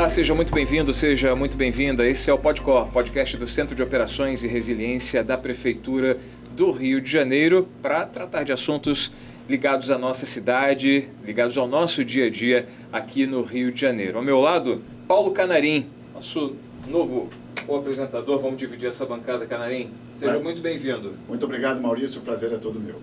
Olá, seja muito bem-vindo, seja muito bem-vinda. Esse é o PodCor, podcast do Centro de Operações e Resiliência da Prefeitura do Rio de Janeiro, para tratar de assuntos ligados à nossa cidade, ligados ao nosso dia a dia aqui no Rio de Janeiro. Ao meu lado, Paulo Canarim, nosso novo co-apresentador. Vamos dividir essa bancada, Canarim. Seja muito bem-vindo. Muito obrigado, Maurício. O prazer é todo meu.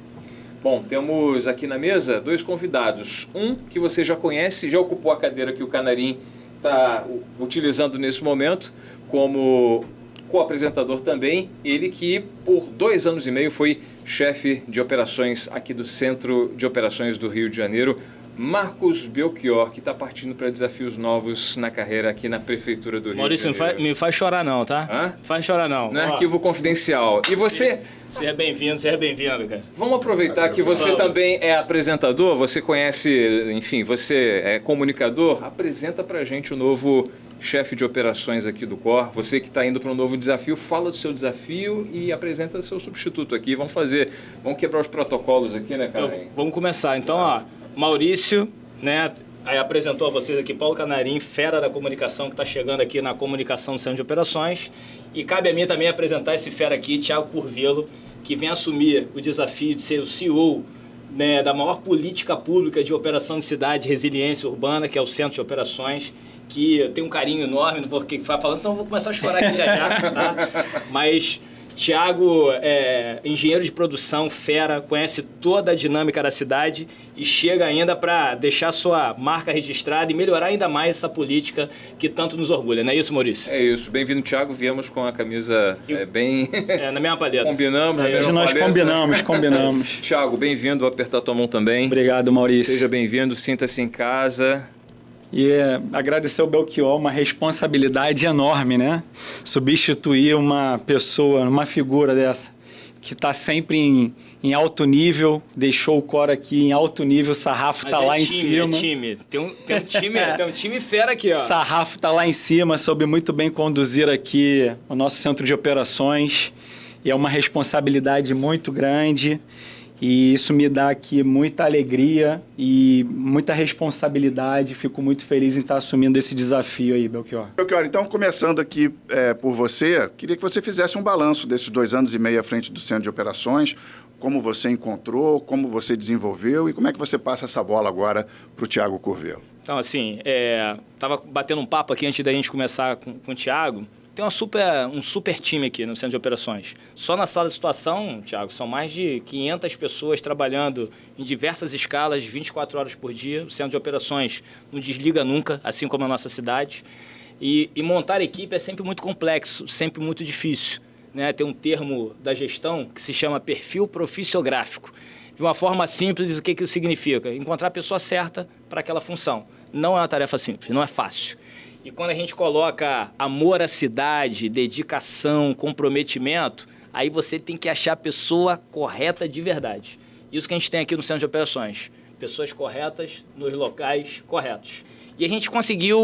Bom, temos aqui na mesa dois convidados. Um que você já conhece, já ocupou a cadeira que o Canarim está utilizando nesse momento como co-apresentador também. Ele que por 2 anos e meio foi chefe de operações aqui do Centro de Operações do Rio de Janeiro. Marcos Belchior, que está partindo para desafios novos na carreira aqui na Prefeitura do Rio Maurício, de Janeiro. Maurício, não me faz chorar não, tá? Hã? Faz chorar não. Não é arquivo confidencial. E você? Seja bem-vindo, cara. Vamos aproveitar que você também é apresentador, você conhece, enfim, você é comunicador. Apresenta pra gente o novo chefe de operações aqui do COR. Você que está indo para um novo desafio, fala do seu desafio e apresenta seu substituto aqui. Vamos quebrar os protocolos aqui, né, cara? Então, vamos começar. Então, ó, Maurício, né, aí apresentou a vocês aqui Paulo Canarim, fera da comunicação que está chegando aqui na comunicação do Centro de Operações. E cabe a mim também apresentar esse fera aqui, Thiago Curvelo, que vem assumir o desafio de ser o CEO, né, da maior política pública de operação de cidade e resiliência urbana, que é o Centro de Operações, que eu tenho um carinho enorme, não vou ficar falando, senão eu vou começar a chorar aqui já, tá? Mas Thiago é engenheiro de produção, fera, conhece toda a dinâmica da cidade e chega ainda para deixar sua marca registrada e melhorar ainda mais essa política que tanto nos orgulha, não é isso, Maurício? É isso. Bem-vindo, Thiago. Viemos com a camisa bem... na mesma paleta. Combinamos. Hoje nós combinamos. Thiago, bem-vindo. Vou apertar tua mão também. Obrigado, Maurício. Seja bem-vindo, sinta-se em casa. E agradecer ao Belchior, uma responsabilidade enorme, né? Substituir uma pessoa, uma figura dessa, que está sempre em alto nível, deixou o COR aqui em alto nível, o sarrafo está lá em cima. É time. Tem um time fera aqui, ó. Sarrafo está lá em cima, soube muito bem conduzir aqui o nosso centro de operações. E é uma responsabilidade muito grande. E isso me dá aqui muita alegria e muita responsabilidade. Fico muito feliz em estar assumindo esse desafio aí, Belchior. Belchior, então, começando aqui por você, queria que você fizesse um balanço desses 2 anos e meio à frente do Centro de Operações, como você encontrou, como você desenvolveu e como é que você passa essa bola agora para o Thiago Curvelo. Então, assim, estava batendo um papo aqui antes da gente começar com o Thiago. Tem um super time aqui no Centro de Operações. Só na sala de situação, Thiago, são mais de 500 pessoas trabalhando em diversas escalas, 24 horas por dia. O Centro de Operações não desliga nunca, assim como a nossa cidade. E montar equipe é sempre muito complexo, sempre muito difícil, né? Tem um termo da gestão que se chama perfil proficiográfico. De uma forma simples, o que isso significa? Encontrar a pessoa certa para aquela função. Não é uma tarefa simples, não é fácil. E quando a gente coloca amor à cidade, dedicação, comprometimento, aí você tem que achar a pessoa correta de verdade. Isso que a gente tem aqui no Centro de Operações. Pessoas corretas nos locais corretos. E a gente conseguiu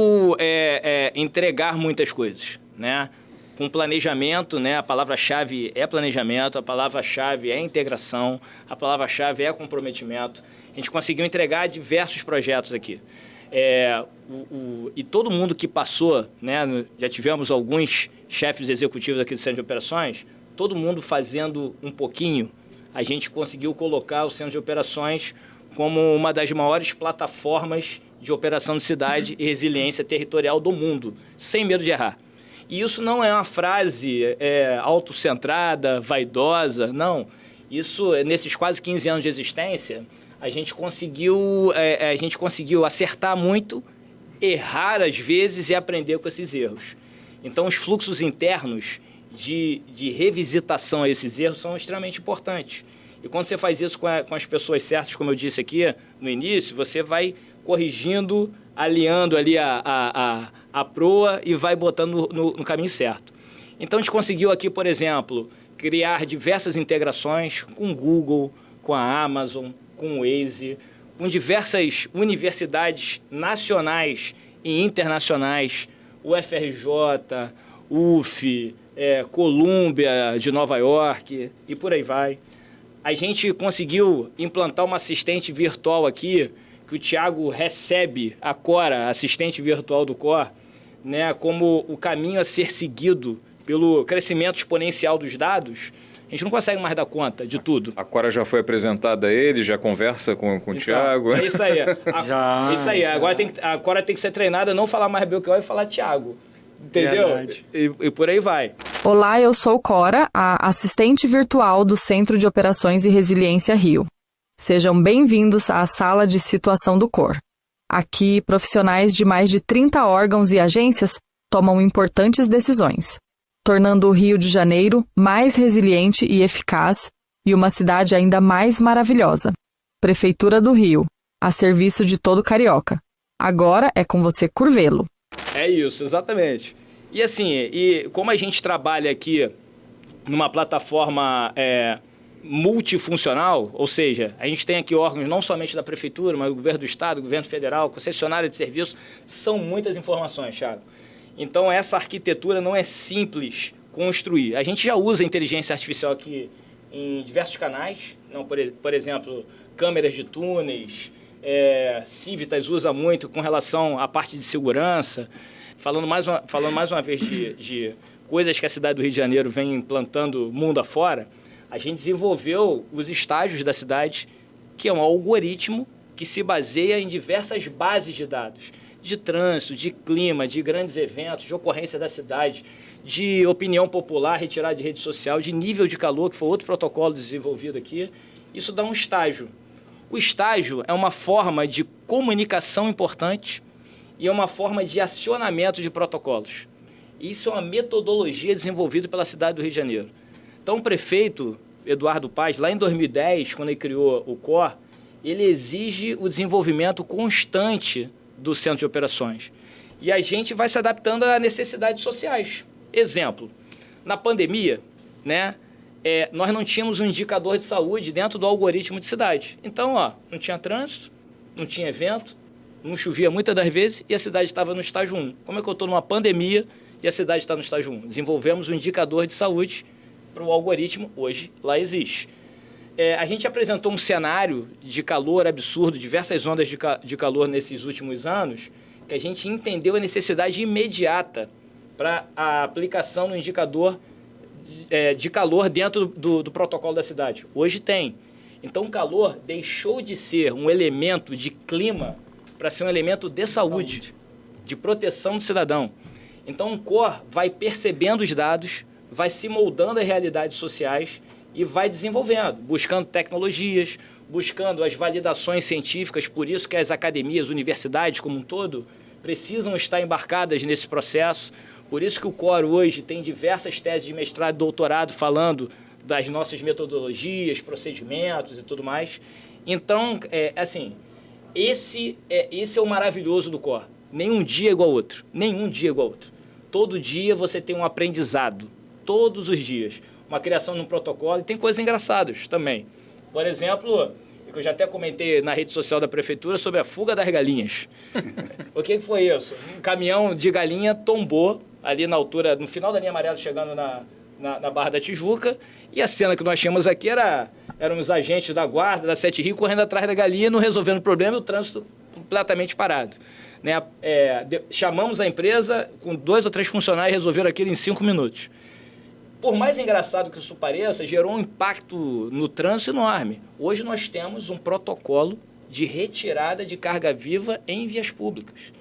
entregar muitas coisas, né? Com planejamento, né? A palavra-chave é planejamento, a palavra-chave é integração, a palavra-chave é comprometimento. A gente conseguiu entregar diversos projetos aqui. E todo mundo que passou, né, já tivemos alguns chefes executivos aqui do Centro de Operações, todo mundo fazendo um pouquinho, a gente conseguiu colocar o Centro de Operações como uma das maiores plataformas de operação de cidade e resiliência territorial do mundo, sem medo de errar. E isso não é uma frase autocentrada, vaidosa, não. Isso, nesses quase 15 anos de existência, a gente conseguiu acertar muito, errar às vezes e aprender com esses erros. Então, os fluxos internos de revisitação a esses erros são extremamente importantes. E quando você faz isso com as pessoas certas, como eu disse aqui no início, você vai corrigindo, alinhando ali a proa e vai botando no caminho certo. Então, a gente conseguiu aqui, por exemplo, criar diversas integrações com o Google, com a Amazon, com o Waze, com diversas universidades nacionais e internacionais, UFRJ, UF, Columbia de Nova York e por aí vai. A gente conseguiu implantar uma assistente virtual aqui, que o Thiago recebe a Cora, assistente virtual do COR, né, como o caminho a ser seguido pelo crescimento exponencial dos dados, a gente não consegue mais dar conta de tudo. A Cora já foi apresentada a ele, já conversa com o Thiago. É isso aí. Isso aí. Agora a Cora tem que ser treinada a não falar mais Belchior e falar Thiago. Entendeu? E por aí vai. Olá, eu sou Cora, a assistente virtual do Centro de Operações e Resiliência Rio. Sejam bem-vindos à sala de situação do COR. Aqui, profissionais de mais de 30 órgãos e agências tomam importantes decisões, tornando o Rio de Janeiro mais resiliente e eficaz e uma cidade ainda mais maravilhosa. Prefeitura do Rio, a serviço de todo carioca. Agora é com você, Curvelo. É isso, exatamente. E assim, como a gente trabalha aqui numa plataforma multifuncional, ou seja, a gente tem aqui órgãos não somente da Prefeitura, mas do Governo do Estado, Governo Federal, concessionária de serviços, são muitas informações, Thiago. Então, essa arquitetura não é simples construir. A gente já usa a inteligência artificial aqui em diversos canais, não, por exemplo, câmeras de túneis, Civitas usa muito com relação à parte de segurança. Falando mais uma vez de coisas que a cidade do Rio de Janeiro vem implantando mundo afora, a gente desenvolveu os estágios da cidade, que é um algoritmo que se baseia em diversas bases de dados, de trânsito, de clima, de grandes eventos, de ocorrência da cidade, de opinião popular retirada de rede social, de nível de calor, que foi outro protocolo desenvolvido aqui. Isso dá um estágio. O estágio é uma forma de comunicação importante e é uma forma de acionamento de protocolos. Isso é uma metodologia desenvolvida pela cidade do Rio de Janeiro. Então, o prefeito Eduardo Paes, lá em 2010, quando ele criou o COR, ele exige o desenvolvimento constante do centro de operações. E a gente vai se adaptando a necessidades sociais. Exemplo, na pandemia, né, nós não tínhamos um indicador de saúde dentro do algoritmo de cidade. Então, não tinha trânsito, não tinha evento, não chovia muitas das vezes e a cidade estava no estágio 1. Como é que eu estou numa pandemia e a cidade está no estágio 1? Desenvolvemos um indicador de saúde para o algoritmo, hoje lá existe. A gente apresentou um cenário de calor absurdo, diversas ondas de calor nesses últimos anos, que a gente entendeu a necessidade imediata para a aplicação no indicador de calor dentro do protocolo da cidade. Hoje tem. Então, o calor deixou de ser um elemento de clima para ser um elemento de saúde, de proteção do cidadão. Então, o COR vai percebendo os dados, vai se moldando às realidades sociais e vai desenvolvendo, buscando tecnologias, buscando as validações científicas, por isso que as academias, universidades como um todo, precisam estar embarcadas nesse processo, por isso que o COR hoje tem diversas teses de mestrado e doutorado falando das nossas metodologias, procedimentos e tudo mais. Então, esse é o maravilhoso do COR. Nenhum dia é igual ao outro. Nenhum dia é igual ao outro. Todo dia você tem um aprendizado. Todos os dias. Uma criação de um protocolo. E tem coisas engraçadas também. Por exemplo, que eu já até comentei na rede social da prefeitura sobre a fuga das galinhas. O que foi isso? Um caminhão de galinha tombou ali na altura, no final da linha amarela, chegando na Barra da Tijuca. E a cena que nós tínhamos aqui eram os agentes da guarda, da Sete Rios, correndo atrás da galinha, não resolvendo o problema e o trânsito completamente parado. Né? Chamamos a empresa, com 2 ou 3 funcionários, resolveram aquilo em 5 minutos. Por mais engraçado que isso pareça, gerou um impacto no trânsito enorme. Hoje nós temos um protocolo de retirada de carga viva em vias públicas.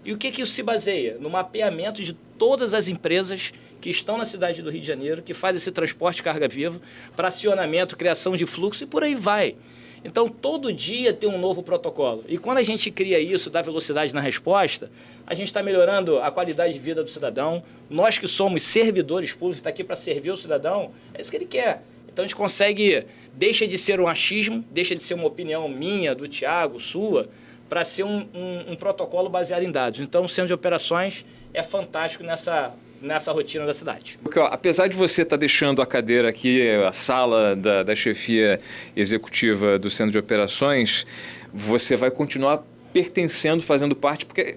E o que isso se baseia? No mapeamento de todas as empresas que estão na cidade do Rio de Janeiro, que fazem esse transporte de carga viva, para acionamento, criação de fluxo e por aí vai. Então, todo dia tem um novo protocolo. E quando a gente cria isso, dá velocidade na resposta, a gente está melhorando a qualidade de vida do cidadão. Nós que somos servidores públicos, está aqui para servir o cidadão, é isso que ele quer. Então, a gente consegue, deixa de ser um achismo, deixa de ser uma opinião minha, do Thiago, sua, para ser um protocolo baseado em dados. Então, o centro de operações é fantástico nessa rotina da cidade. Porque, apesar de você estar deixando a cadeira aqui, a sala da chefia executiva do Centro de Operações, você vai continuar pertencendo, fazendo parte, porque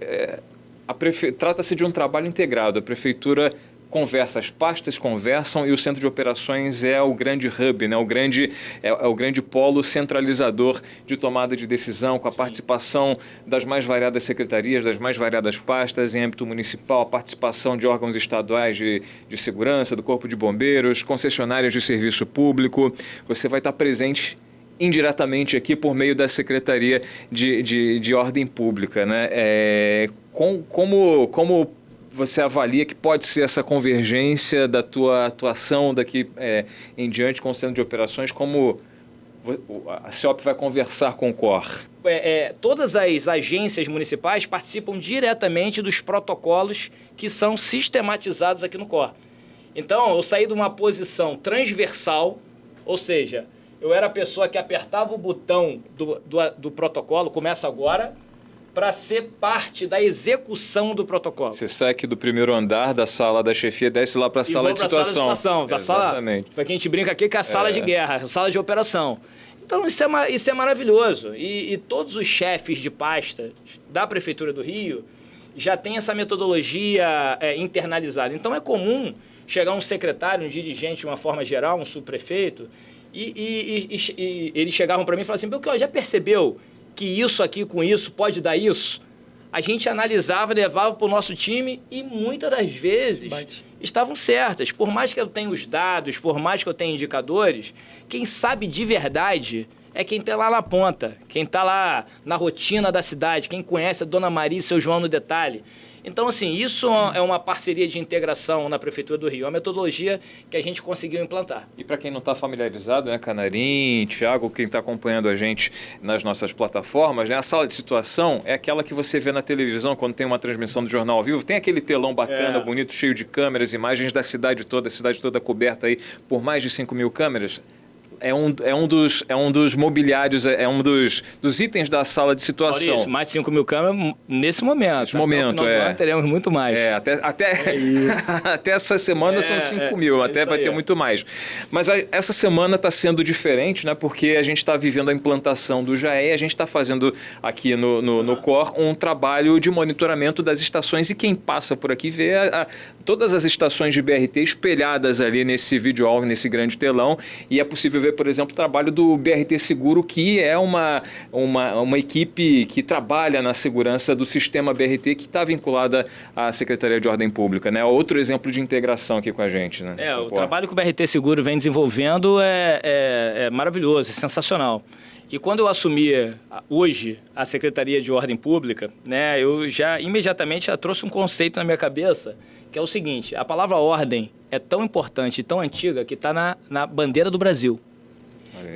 trata-se de um trabalho integrado. A prefeitura conversa, as pastas conversam e o centro de operações é o grande hub, né? O grande polo centralizador de tomada de decisão, com a participação das mais variadas secretarias, das mais variadas pastas em âmbito municipal, a participação de órgãos estaduais de segurança, do Corpo de Bombeiros, concessionárias de serviço público. Você vai estar presente indiretamente aqui por meio da Secretaria de Ordem Pública, né? Como você avalia que pode ser essa convergência da tua atuação daqui em diante com o Centro de Operações, como a CEOP vai conversar com o COR? Todas as agências municipais participam diretamente dos protocolos que são sistematizados aqui no COR. Então, eu saí de uma posição transversal, ou seja, eu era a pessoa que apertava o botão do protocolo, começa agora, para ser parte da execução do protocolo. Você sai aqui do primeiro andar da sala da chefia, desce lá para a sala de situação. Exatamente. Para que a gente brinca aqui que é a sala de guerra, a sala de operação. Então, isso é maravilhoso. E todos os chefes de pasta da Prefeitura do Rio já têm essa metodologia internalizada. Então, é comum chegar um secretário, um dirigente de uma forma geral, um subprefeito, e eles chegavam para mim e falavam assim, Belchior, já percebeu que isso aqui com isso pode dar isso? A gente analisava, levava para o nosso time e muitas das vezes estavam certas. Por mais que eu tenha os dados, por mais que eu tenha indicadores, quem sabe de verdade é quem está lá na ponta, quem está lá na rotina da cidade, quem conhece a Dona Maria e seu João no detalhe. Então, assim, isso é uma parceria de integração na Prefeitura do Rio, é uma metodologia que a gente conseguiu implantar. E para quem não está familiarizado, né, Canarim, Thiago, quem está acompanhando a gente nas nossas plataformas, né, a sala de situação é aquela que você vê na televisão quando tem uma transmissão do jornal ao vivo, tem aquele telão bacana, bonito, cheio de câmeras, imagens da cidade toda coberta aí por mais de 5.000 câmeras. É um dos mobiliários, é um dos itens da sala de situação. Maurício, mais de 5.000 câmeras nesse momento. Nesse momento, do ano teremos muito mais. Até essa semana são 5.000, até vai ter muito mais. Mas essa semana está sendo diferente, né? Porque a gente está vivendo a implantação do JAE, a gente está fazendo aqui no COR um trabalho de monitoramento das estações e quem passa por aqui vê todas as estações de BRT espelhadas ali nesse vídeo, nesse grande telão, e é possível ver, por exemplo, o trabalho do BRT Seguro, que é uma equipe que trabalha na segurança do sistema BRT, que está vinculada à Secretaria de Ordem Pública, né? Outro exemplo de integração aqui com a gente, né? O trabalho que o BRT Seguro vem desenvolvendo é maravilhoso, é sensacional. E quando eu assumi hoje a Secretaria de Ordem Pública, né, eu já imediatamente trouxe um conceito na minha cabeça, que é o seguinte: a palavra ordem é tão importante e tão antiga que está na bandeira do Brasil.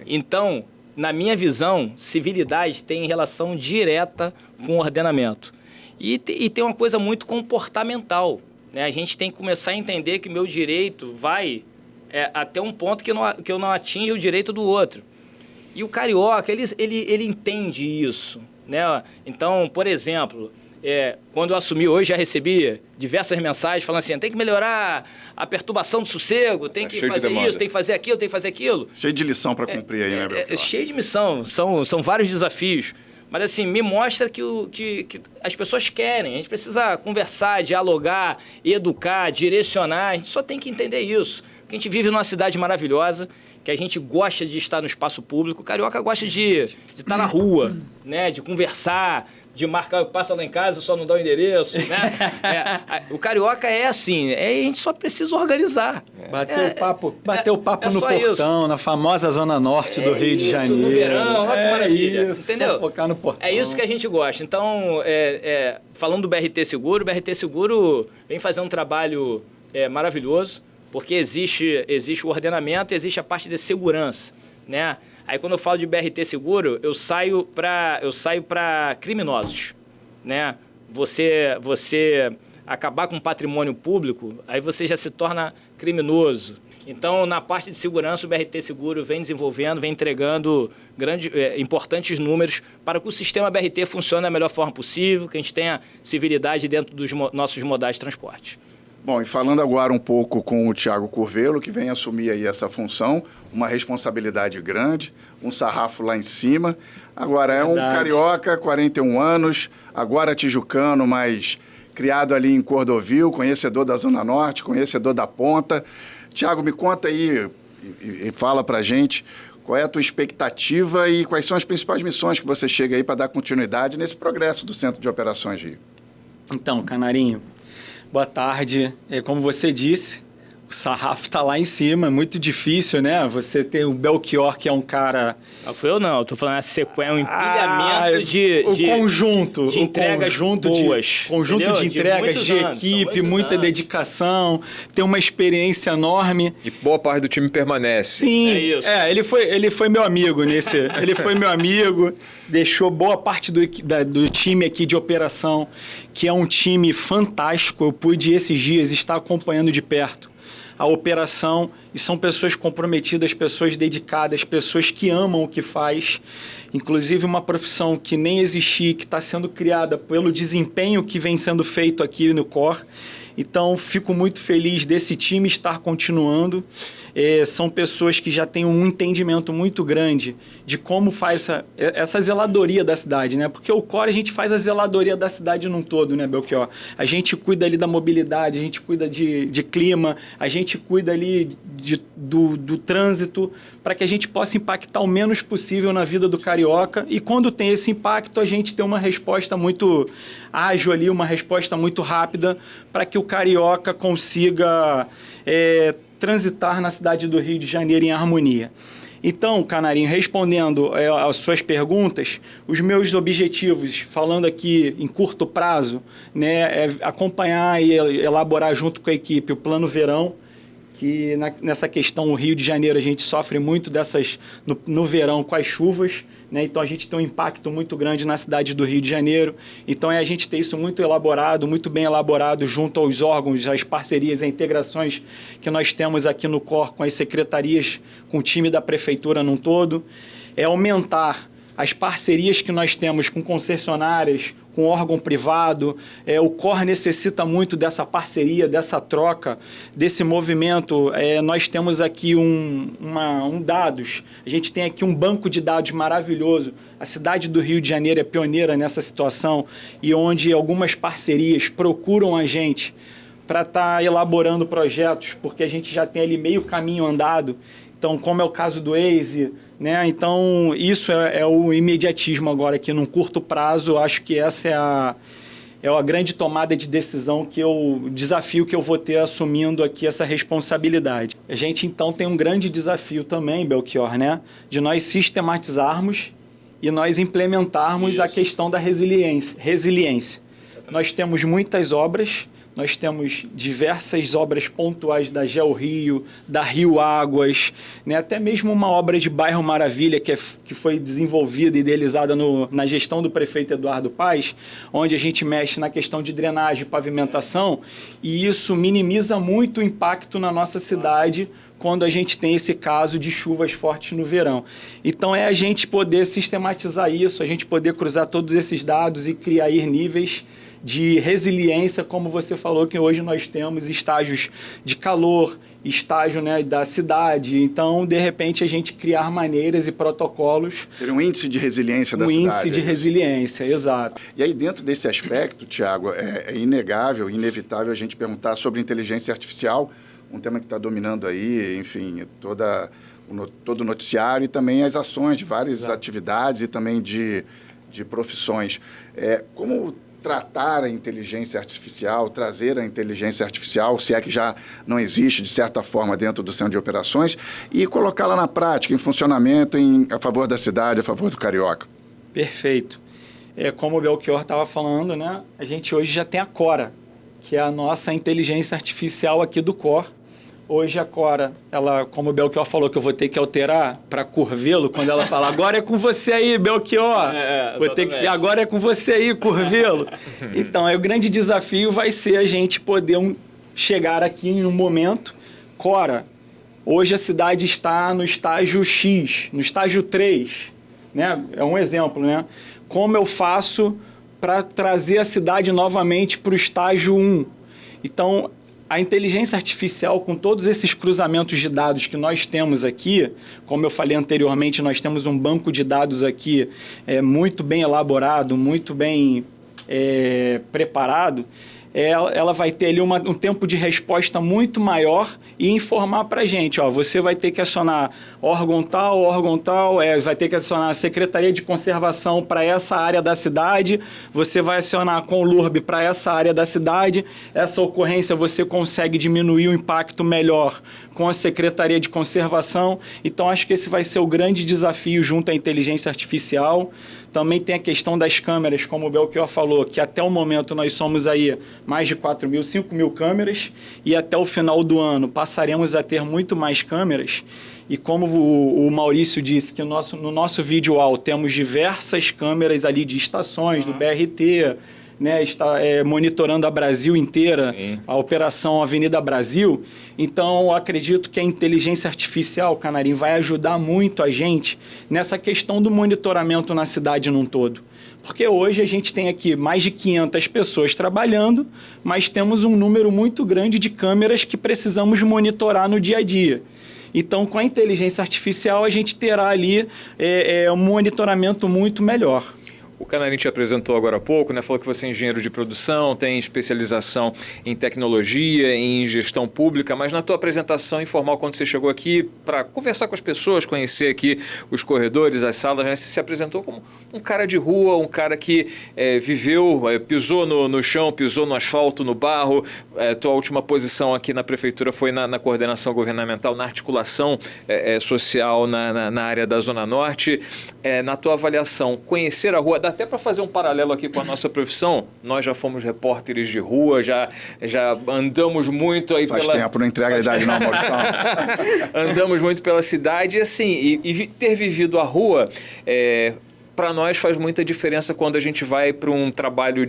Então, na minha visão, civilidade tem relação direta com ordenamento. E tem uma coisa muito comportamental, né? A gente tem que começar a entender que meu direito vai até um ponto que eu não atinge o direito do outro. E o carioca, ele entende isso, né? Então, por exemplo, quando eu assumi hoje, já recebi diversas mensagens falando assim, tem que melhorar a perturbação do sossego, tem que fazer isso, tem que fazer aquilo, tem que fazer aquilo. Cheio de lição para cumprir aí, né, Belchior? Cheio de missão, são vários desafios. Mas assim, me mostra que as pessoas querem, a gente precisa conversar, dialogar, educar, direcionar, a gente só tem que entender isso. Porque a gente vive numa cidade maravilhosa, que a gente gosta de estar no espaço público, o carioca gosta de estar na rua, né, de conversar, de marcar, passa lá em casa, só não dá o endereço, né? O carioca é assim, a gente só precisa organizar. Bater o papo no portão, na famosa zona norte do Rio de Janeiro. No verão, olha que maravilha. Isso, entendeu? Focar no portão. É isso que a gente gosta. Então, falando do BRT Seguro, o BRT Seguro vem fazer um trabalho maravilhoso, porque existe o ordenamento, existe a parte de segurança, né? Aí quando eu falo de BRT Seguro, eu saio para criminosos, né? Você acabar com patrimônio público, aí você já se torna criminoso. Então, na parte de segurança, o BRT Seguro vem desenvolvendo, vem entregando importantes números para que o sistema BRT funcione da melhor forma possível, que a gente tenha civilidade dentro dos nossos modais de transporte. Bom, e falando agora um pouco com o Thiago Curvelo, que vem assumir aí essa função, uma responsabilidade grande, um sarrafo lá em cima. Agora, é um carioca, 41 anos, agora tijucano, mas criado ali em Cordovil, conhecedor da Zona Norte, conhecedor da Ponta. Tiago, me conta aí e fala pra gente qual é a tua expectativa e quais são as principais missões que você chega aí para dar continuidade nesse progresso do Centro de Operações Rio. Então, Canarinho, boa tarde. Como você disse, o sarrafo está lá em cima, é muito difícil, né? Você tem o Belchior, que é um cara... Não foi eu não, tô falando a sequência, um empilhamento de conjunto. De entregas boas. Conjunto de entregas, de equipe, muita dedicação, tem uma experiência enorme. E boa parte do time permanece. Sim, é isso. Ele foi meu amigo nesse... ele foi meu amigo, deixou boa parte do time aqui de operação, que é um time fantástico. Eu pude esses dias estar acompanhando de perto a operação, e são pessoas comprometidas, pessoas dedicadas, pessoas que amam o que faz, inclusive uma profissão que nem existia, que está sendo criada pelo desempenho que vem sendo feito aqui no COR. Então, fico muito feliz desse time estar continuando. São pessoas que já têm um entendimento muito grande de como faz essa zeladoria da cidade, né? Porque o COR, a gente faz a zeladoria da cidade num todo, né, Belchior? A gente cuida ali da mobilidade, a gente cuida de clima, a gente cuida ali do trânsito, para que a gente possa impactar o menos possível na vida do carioca. E quando tem esse impacto, a gente tem uma resposta muito ágil ali, uma resposta muito rápida, para que o carioca consiga transitar na cidade do Rio de Janeiro em harmonia. Então, Canarinho, respondendo às suas perguntas, os meus objetivos, falando aqui em curto prazo, né, é acompanhar e elaborar junto com a equipe o Plano Verão, que nessa questão, o Rio de Janeiro, a gente sofre muito no verão com as chuvas, né? Então a gente tem um impacto muito grande na cidade do Rio de Janeiro. Então é a gente ter isso muito elaborado, muito bem elaborado junto aos órgãos, às parcerias, às integrações que nós temos aqui no COR com as secretarias, com o time da prefeitura num todo. É aumentar as parcerias que nós temos com concessionárias, com órgão privado. O COR necessita muito dessa parceria, dessa troca, desse movimento. Nós temos aqui dados, a gente tem aqui um banco de dados maravilhoso. A cidade do Rio de Janeiro é pioneira nessa situação, e onde algumas parcerias procuram a gente para estar elaborando projetos, porque a gente já tem ali meio caminho andado. Então, como é o caso do Waze, né? Então, isso é o imediatismo agora, aqui num curto prazo. Eu acho que essa é a grande tomada de decisão, desafio que eu vou ter assumindo aqui essa responsabilidade. A gente, então, tem um grande desafio também, Belchior, né? De nós sistematizarmos e nós implementarmos a questão da resiliência. Nós temos muitas obras. Nós temos diversas obras pontuais da GeoRio, da Rio Águas, né? Até mesmo uma obra de Bairro Maravilha que foi desenvolvida e idealizada na gestão do prefeito Eduardo Paes, onde a gente mexe na questão de drenagem e pavimentação, e isso minimiza muito o impacto na nossa cidade quando a gente tem esse caso de chuvas fortes no verão. Então é a gente poder sistematizar isso, a gente poder cruzar todos esses dados e criar níveis de resiliência, como você falou, que hoje nós temos estágios de calor, estágio, né, da cidade. Então, de repente, a gente criar maneiras e protocolos. Seria um índice de resiliência da cidade. Um índice de resiliência, exato. E aí, dentro desse aspecto, Tiago, é inegável, inevitável a gente perguntar sobre inteligência artificial, um tema que está dominando aí, enfim, todo o noticiário, e também as ações de várias atividades e também de profissões. Como tratar a inteligência artificial, trazer a inteligência artificial, se é que já não existe, de certa forma, dentro do centro de operações, e colocá-la na prática, em funcionamento, a favor da cidade, a favor do carioca. Perfeito. Como o Belchior estava falando, né? A gente hoje já tem a Cora, que é a nossa inteligência artificial aqui do COR. Hoje a Cora, ela, como o Belchior falou que eu vou ter que alterar para Curvelo, quando ela fala, agora é com você aí, Belchior. Vou ter que, agora é com você aí, Curvelo. Então, o grande desafio vai ser a gente poder chegar aqui em um momento. Cora, hoje a cidade está no estágio X, no estágio 3, né? É um exemplo, né? Como eu faço para trazer a cidade novamente para o estágio 1? Então, a inteligência artificial, com todos esses cruzamentos de dados que nós temos aqui, como eu falei anteriormente, nós temos um banco de dados aqui muito bem elaborado, muito bem preparado. ela vai ter ali um tempo de resposta muito maior e informar para a gente, ó, você vai ter que acionar órgão tal, vai ter que acionar a Secretaria de Conservação para essa área da cidade, você vai acionar a Conlurb para essa área da cidade, essa ocorrência você consegue diminuir o impacto melhor com a Secretaria de Conservação. Então, acho que esse vai ser o grande desafio junto à inteligência artificial. Também tem a questão das câmeras, como o Belchior falou, que até o momento nós somos aí mais de 5 mil câmeras e até o final do ano passaremos a ter muito mais câmeras. E como o Maurício disse, que no nosso visual temos diversas câmeras ali de estações, do BRT, né, está monitorando a Brasil inteira, sim, a Operação Avenida Brasil. Então, acredito que a inteligência artificial, Canarim, vai ajudar muito a gente nessa questão do monitoramento na cidade num todo. Porque hoje a gente tem aqui mais de 500 pessoas trabalhando, mas temos um número muito grande de câmeras que precisamos monitorar no dia a dia. Então, com a inteligência artificial, a gente terá ali um monitoramento muito melhor. O Canarim te apresentou agora há pouco, né? Falou que você é engenheiro de produção, tem especialização em tecnologia, em gestão pública, mas na tua apresentação informal, quando você chegou aqui para conversar com as pessoas, conhecer aqui os corredores, as salas, né? Você se apresentou como um cara de rua, um cara que viveu, pisou no chão, pisou no asfalto, no barro. Tua última posição aqui na prefeitura foi na coordenação governamental, na articulação social na área da Zona Norte. Na tua avaliação, conhecer a rua, dá até para fazer um paralelo aqui com a nossa profissão. Nós já fomos repórteres de rua, já andamos muito aí Faz tempo, não entrega a idade não, Maurício. Andamos muito pela cidade e assim, e ter vivido a rua, para nós faz muita diferença quando a gente vai para um trabalho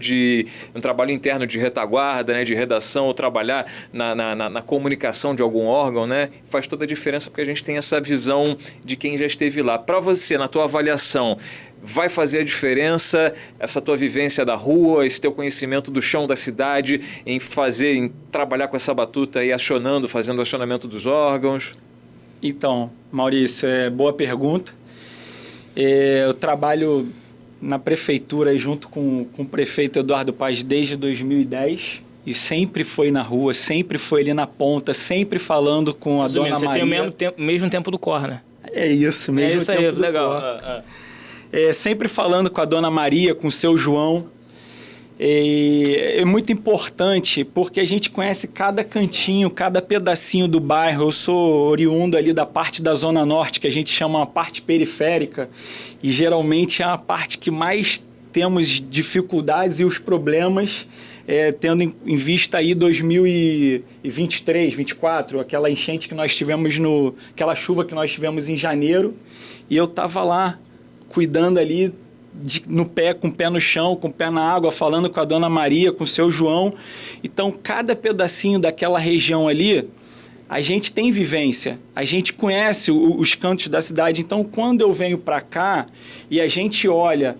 interno de retaguarda, né, de redação, ou trabalhar na comunicação de algum órgão, né? Faz toda a diferença porque a gente tem essa visão de quem já esteve lá. Para você, na tua avaliação, vai fazer a diferença essa tua vivência da rua, esse teu conhecimento do chão da cidade, em trabalhar com essa batuta e fazendo o acionamento dos órgãos? Então, Maurício, boa pergunta. Eu trabalho na prefeitura junto com o prefeito Eduardo Paz desde 2010 e sempre foi na rua, sempre foi ali na ponta, sempre falando com a dona Maria. Você tem o mesmo tempo do COR, né? É isso, mesmo tempo aí, do legal. COR. Sempre falando com a dona Maria, com o seu João. É muito importante porque a gente conhece cada cantinho, cada pedacinho do bairro. Eu sou oriundo ali da parte da Zona Norte, que a gente chama a parte periférica, e geralmente é a parte que mais temos dificuldades e os problemas, tendo em vista aí 2023, 2024, aquela enchente que nós tivemos, aquela chuva que nós tivemos em janeiro, e eu estava lá cuidando ali, com o pé no chão, com o pé na água, falando com a dona Maria, com o seu João. Então, cada pedacinho daquela região ali, a gente tem vivência, a gente conhece os cantos da cidade. Então, quando eu venho para cá e a gente olha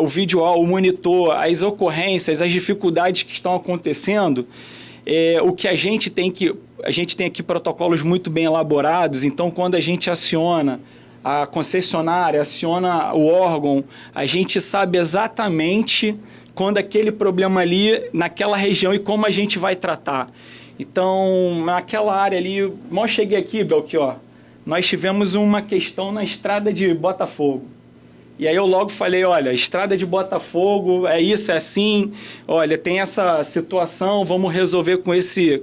o visual, o monitor, as ocorrências, as dificuldades que estão acontecendo, o que a gente tem aqui protocolos muito bem elaborados. Então, quando a gente aciona a concessionária, aciona o órgão, a gente sabe exatamente quando aquele problema ali, naquela região, e como a gente vai tratar. Então, naquela área ali, mal cheguei aqui, Belchior, nós tivemos uma questão na estrada de Botafogo. E aí eu logo falei, olha, estrada de Botafogo, é isso, é assim, olha, tem essa situação, vamos resolver com esse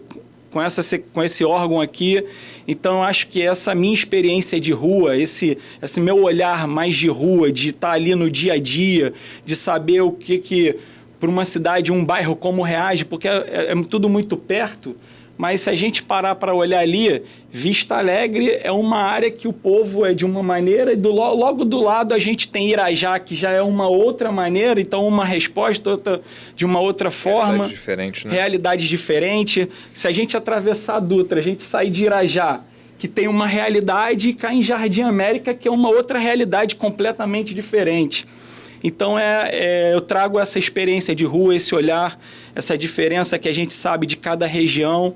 órgão aqui. Então, acho que essa minha experiência de rua, esse meu olhar mais de rua, de estar ali no dia a dia, de saber o que para uma cidade, um bairro, como reage, porque é tudo muito perto, mas se a gente parar para olhar ali, Vista Alegre é uma área que o povo é de uma maneira, e logo do lado a gente tem Irajá, que já é uma outra maneira, então uma resposta outra, de uma outra forma. Realidade diferente, né? Realidade diferente. Se a gente atravessar a Dutra, a gente sair de Irajá, que tem uma realidade, e cai em Jardim América, que é uma outra realidade completamente diferente. Então, eu trago essa experiência de rua, esse olhar, essa diferença que a gente sabe de cada região.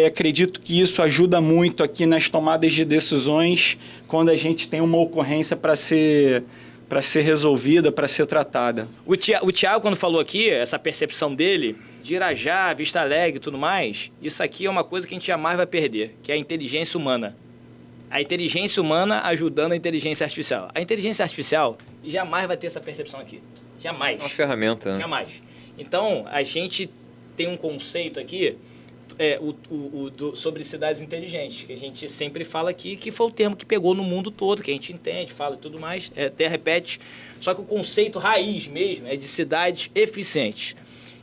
Acredito que isso ajuda muito aqui nas tomadas de decisões, quando a gente tem uma ocorrência para ser resolvida, para ser tratada. O Thiago, quando falou aqui, essa percepção dele, de Irajá, Vista Alegre e tudo mais, isso aqui é uma coisa que a gente jamais vai perder, que é a inteligência humana. A inteligência humana ajudando a inteligência artificial. A inteligência artificial jamais vai ter essa percepção aqui. Jamais. É uma ferramenta, né? Jamais. Então, a gente tem um conceito aqui sobre cidades inteligentes, que a gente sempre fala aqui, que foi o termo que pegou no mundo todo, que a gente entende, fala e tudo mais, até repete. Só que o conceito raiz mesmo é de cidades eficientes.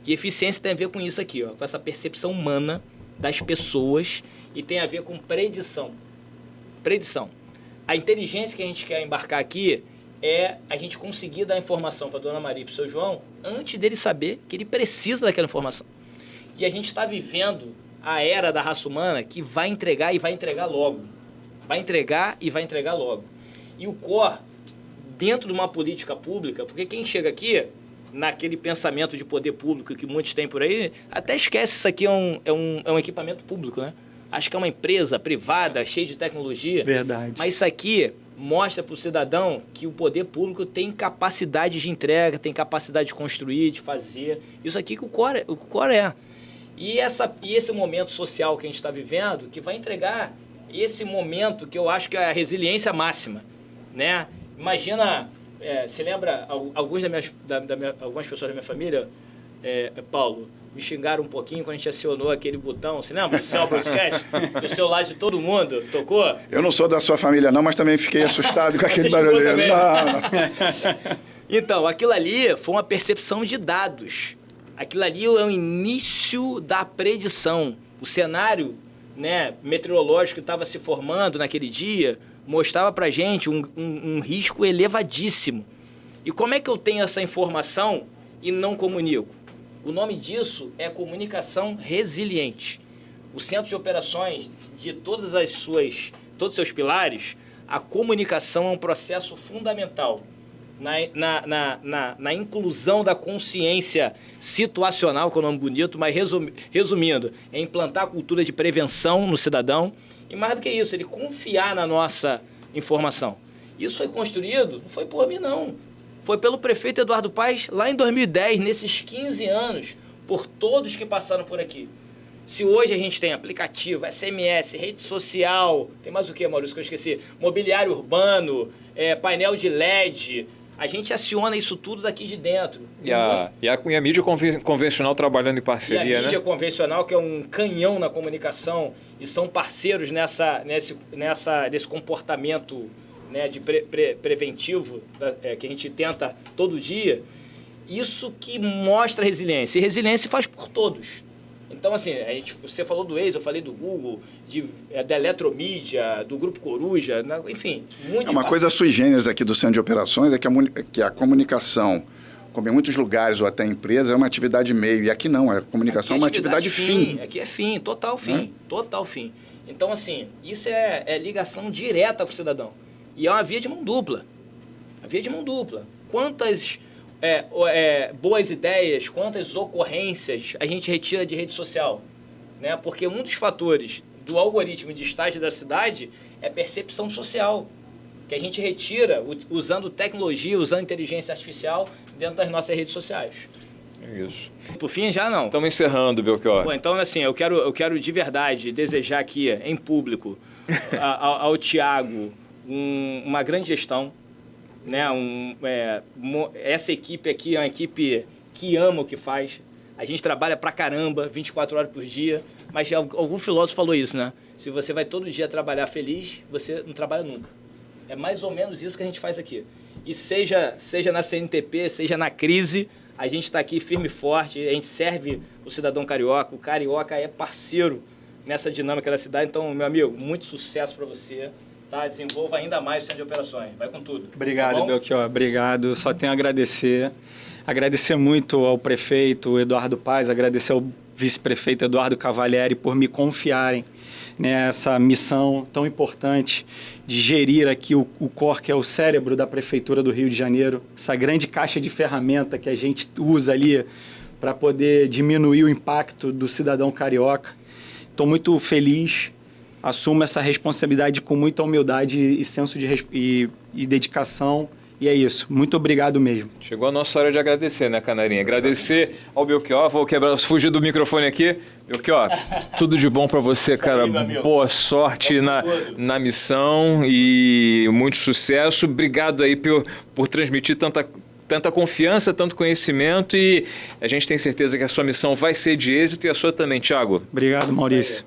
E eficiência tem a ver com isso aqui, ó, com essa percepção humana das pessoas e tem a ver com predição. Predição. A inteligência que a gente quer embarcar aqui é a gente conseguir dar informação para a Dona Maria e para o seu João antes dele saber que ele precisa daquela informação. E a gente está vivendo a era da raça humana que vai entregar e vai entregar logo. Vai entregar e vai entregar logo. E o core, dentro de uma política pública, porque quem chega aqui, naquele pensamento de poder público que muitos têm por aí, até esquece isso aqui é um equipamento público, né? Acho que é uma empresa privada, cheia de tecnologia. Verdade. Mas isso aqui mostra para o cidadão que o poder público tem capacidade de entrega, tem capacidade de construir, de fazer. Isso aqui que o core é. E esse momento social que a gente está vivendo, que vai entregar esse momento que eu acho que é a resiliência máxima, né? Imagina, se lembra, algumas pessoas da minha família, Paulo, me xingaram um pouquinho quando a gente acionou aquele botão, você lembra? Do Cell Broadcast, que o celular de todo mundo tocou. Eu não sou da sua família não, mas também fiquei assustado com aquele barulho. Não. Então, aquilo ali foi uma percepção de dados. Aquilo ali é o início da predição. O cenário, né, meteorológico que estava se formando naquele dia mostrava para a gente um risco elevadíssimo. E como é que eu tenho essa informação e não comunico? O nome disso é comunicação resiliente. O centro de operações, de todos os seus pilares, a comunicação é um processo fundamental na inclusão da consciência situacional, que é um nome bonito, mas resumindo, é implantar a cultura de prevenção no cidadão e mais do que isso, ele confiar na nossa informação. Isso foi construído, não foi por mim não, foi pelo prefeito Eduardo Paes lá em 2010, nesses 15 anos, por todos que passaram por aqui. Se hoje a gente tem aplicativo, SMS, rede social, tem mais o que, Maurício, que eu esqueci? Mobiliário urbano, painel de LED, a gente aciona isso tudo daqui de dentro. E a mídia convencional trabalhando em parceria, né? E a mídia convencional, que é um canhão na comunicação, e são parceiros nesse comportamento, né, de preventivo que a gente tenta todo dia. Isso que mostra resiliência. E resiliência faz por todos. Então, assim, você falou do Waze, eu falei do Google, da Eletromídia, do Grupo Coruja, enfim, muito. Uma coisa sui generis aqui do Centro de Operações é que a comunicação, como em muitos lugares ou até empresas, é uma atividade meio. E aqui não, a comunicação é uma atividade fim. Aqui é fim, total fim, total fim. Então, assim, isso é ligação direta para o cidadão. E é uma via de mão dupla. A via de mão dupla. Quantas boas ideias, quantas ocorrências a gente retira de rede social, né? Porque um dos fatores do algoritmo de estágio da cidade é percepção social, que a gente retira usando tecnologia, usando inteligência artificial dentro das nossas redes sociais. É isso. Por fim, já não. Estamos encerrando, Belchior. Bom, então, assim, eu quero de verdade desejar aqui, em público, ao Thiago uma grande gestão, né? Essa equipe aqui é uma equipe que ama o que faz. A gente trabalha pra caramba, 24 horas por dia, mas algum filósofo falou isso, né? Se você vai todo dia trabalhar feliz, você não trabalha nunca. É mais ou menos isso que a gente faz aqui. E seja na CNTP, seja na crise, a gente está aqui firme e forte, a gente serve o cidadão carioca, o carioca é parceiro nessa dinâmica da cidade. Então, meu amigo, muito sucesso para você. Tá, desenvolva ainda mais o centro de operações. Vai com tudo. Obrigado, tá, Belchior. Obrigado. Só tenho a agradecer. Agradecer muito ao prefeito Eduardo Paes, agradecer ao vice-prefeito Eduardo Cavalieri por me confiarem nessa missão tão importante de gerir aqui o COR, que é o cérebro da Prefeitura do Rio de Janeiro, essa grande caixa de ferramenta que a gente usa ali para poder diminuir o impacto do cidadão carioca. Estou muito feliz. Assumo essa responsabilidade com muita humildade e senso de e dedicação E é isso. Muito obrigado mesmo. Chegou a nossa hora de agradecer, né, Canarinha? Agradecer ao Belchior. Vou fugir do microfone aqui. Belchior, tudo de bom para você, cara. Boa sorte na missão e muito sucesso. Obrigado aí por transmitir tanta confiança, tanto conhecimento, e a gente tem certeza que a sua missão vai ser de êxito e a sua também, Thiago. Obrigado, Maurício.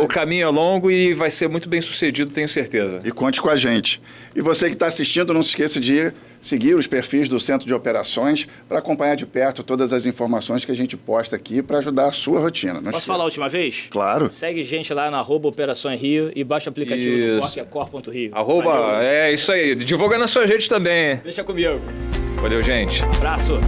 O caminho é longo e vai ser muito bem sucedido, tenho certeza. E conte com a gente. E você que está assistindo, não se esqueça de seguir os perfis do Centro de Operações para acompanhar de perto todas as informações que a gente posta aqui para ajudar a sua rotina. Posso falar a última vez? Claro. Segue gente lá na @Operações Rio e baixa o aplicativo do Cor, que é cor.rio. É isso aí. Divulga nas suas redes também. Deixa comigo. Valeu, gente. Abraço.